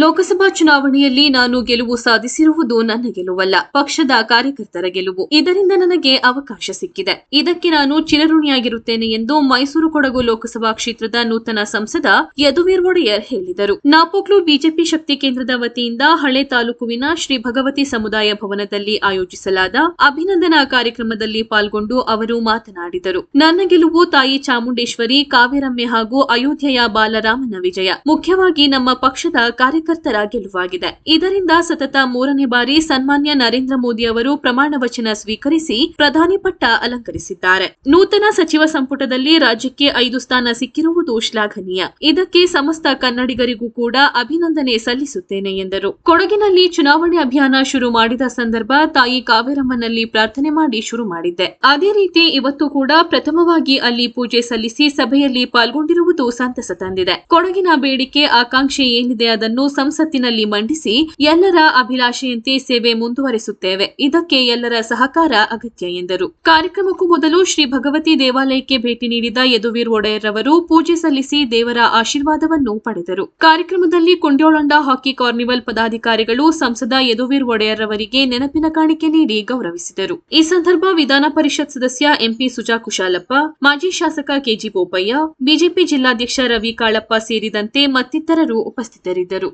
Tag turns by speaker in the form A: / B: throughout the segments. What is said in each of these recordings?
A: ಲೋಕಸಭಾ ಚುನಾವಣೆಯಲ್ಲಿ ನಾನು ಗೆಲುವು ಸಾಧಿಸಿರುವುದು ನನ್ನ ಗೆಲುವಲ್ಲ, ಪಕ್ಷದ ಕಾರ್ಯಕರ್ತರ ಗೆಲುವು. ಇದರಿಂದ ನನಗೆ ಅವಕಾಶ ಸಿಕ್ಕಿದೆ. ಇದಕ್ಕೆ ನಾನು ಚಿರಋಣಿಯಾಗಿರುತ್ತೇನೆ ಎಂದು ಮೈಸೂರು ಕೊಡಗು ಲೋಕಸಭಾ ಕ್ಷೇತ್ರದ ನೂತನ ಸಂಸದ ಯದುವೀರ್ ಒಡೆಯರ್ ಹೇಳಿದರು. ನಾಪೋಕ್ಲು ಬಿಜೆಪಿ ಶಕ್ತಿ ಕೇಂದ್ರದ ವತಿಯಿಂದ ಹಳೆ ತಾಲೂಕುವಿನ ಶ್ರೀ ಭಗವತಿ ಸಮುದಾಯ ಭವನದಲ್ಲಿ ಆಯೋಜಿಸಲಾದ ಅಭಿನಂದನಾ ಕಾರ್ಯಕ್ರಮದಲ್ಲಿ ಪಾಲ್ಗೊಂಡು ಅವರು ಮಾತನಾಡಿದರು. ನನ್ನ ಗೆಲುವು ತಾಯಿ ಚಾಮುಂಡೇಶ್ವರಿ, ಕಾವೇರಮ್ಮೆ ಹಾಗೂ ಅಯೋಧ್ಯೆಯ ಬಾಲರಾಮನ ವಿಜಯ. ಮುಖ್ಯವಾಗಿ ನಮ್ಮ ಪಕ್ಷದ ಕಾರ್ಯಕರ್ತರ ಗೆಲುವಾಗಿದೆ. ಇದರಿಂದ ಸತತ 3ನೇ ಬಾರಿ ಸನ್ಮಾನ್ಯ ನರೇಂದ್ರ ಮೋದಿ ಅವರು ಪ್ರಮಾಣ ವಚನ ಸ್ವೀಕರಿಸಿ ಪ್ರಧಾನಿ ಪಟ್ಟ ಅಲಂಕರಿಸಿದ್ದಾರೆ. ನೂತನ ಸಚಿವ ಸಂಪುಟದಲ್ಲಿ ರಾಜ್ಯಕ್ಕೆ 5 ಸ್ಥಾನ ಸಿಕ್ಕಿರುವುದು ಶ್ಲಾಘನೀಯ. ಇದಕ್ಕೆ ಸಮಸ್ತ ಕನ್ನಡಿಗರಿಗೂ ಕೂಡ ಅಭಿನಂದನೆ ಸಲ್ಲಿಸುತ್ತೇನೆ ಎಂದರು. ಕೊಡಗಿನಲ್ಲಿ ಚುನಾವಣೆ ಅಭಿಯಾನ ಶುರು ಮಾಡಿದ ಸಂದರ್ಭ ತಾಯಿ ಕಾವೇರಮ್ಮನಲ್ಲಿ ಪ್ರಾರ್ಥನೆ ಮಾಡಿ ಶುರು ಮಾಡಿದ್ದೆ. ಅದೇ ರೀತಿ ಇವತ್ತು ಕೂಡ ಪ್ರಥಮವಾಗಿ ಅಲ್ಲಿ ಪೂಜೆ ಸಲ್ಲಿಸಿ ಸಭೆಯಲ್ಲಿ ಪಾಲ್ಗೊಂಡಿರುವುದು ಸಂತಸ ತಂದಿದೆ. ಕೊಡಗಿನ ಬೇಡಿಕೆ ಆಕಾಂಕ್ಷೆ ಏನಿದೆ ಅದನ್ನು ಸಂಸತ್ತಿನಲ್ಲಿ ಮಂಡಿಸಿ ಎಲ್ಲರ ಅಭಿಲಾಷೆಯಂತೆ ಸೇವೆ ಮುಂದುವರೆಸುತ್ತೇವೆ. ಇದಕ್ಕೆ ಎಲ್ಲರ ಸಹಕಾರ ಅಗತ್ಯ ಎಂದರು. ಕಾರ್ಯಕ್ರಮಕ್ಕೂ ಮೊದಲು ಶ್ರೀ ಭಗವತಿ ದೇವಾಲಯಕ್ಕೆ ಭೇಟಿ ನೀಡಿದ ಯದುವೀರ್ ಒಡೆಯರ್ ಅವರು ಪೂಜೆ ಸಲ್ಲಿಸಿ ದೇವರ ಆಶೀರ್ವಾದವನ್ನು ಪಡೆದರು. ಕಾರ್ಯಕ್ರಮದಲ್ಲಿ ಕುಂಡ್ಯೋಳಂಡ ಹಾಕಿ ಕಾರ್ನಿವಲ್ ಪದಾಧಿಕಾರಿಗಳು ಸಂಸದ ಯದುವೀರ್ ಒಡೆಯರ್ ಅವರಿಗೆ ನೆನಪಿನ ಕಾಣಿಕೆ ನೀಡಿ ಗೌರವಿಸಿದರು. ಈ ಸಂದರ್ಭ ವಿಧಾನ ಪರಿಷತ್ ಸದಸ್ಯ ಎಂಪಿ ಸುಜಾ ಕುಶಾಲಪ್ಪ, ಮಾಜಿ ಶಾಸಕ ಕೆಜಿ ಬೋಪಯ್ಯ, ಬಿಜೆಪಿ ಜಿಲ್ಲಾಧ್ಯಕ್ಷ ರವಿ ಕಾಳಪ್ಪ ಸೇರಿದಂತೆ ಮತ್ತಿತರರು ಉಪಸ್ಥಿತರಿದ್ದರು.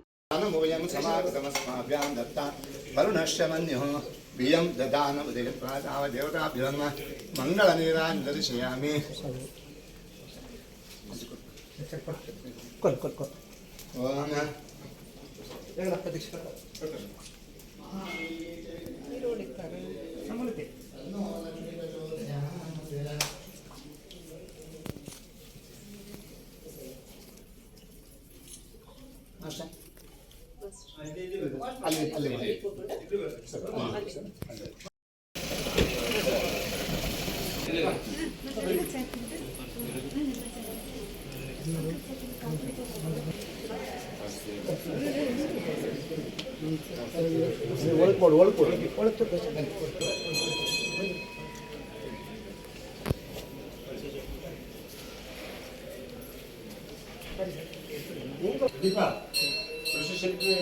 B: ಪ್ರಶಸ್ತಿ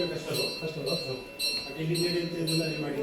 B: ಕಷ್ಟಗಳು ಇಲ್ಲಿ ಮಾಡಿ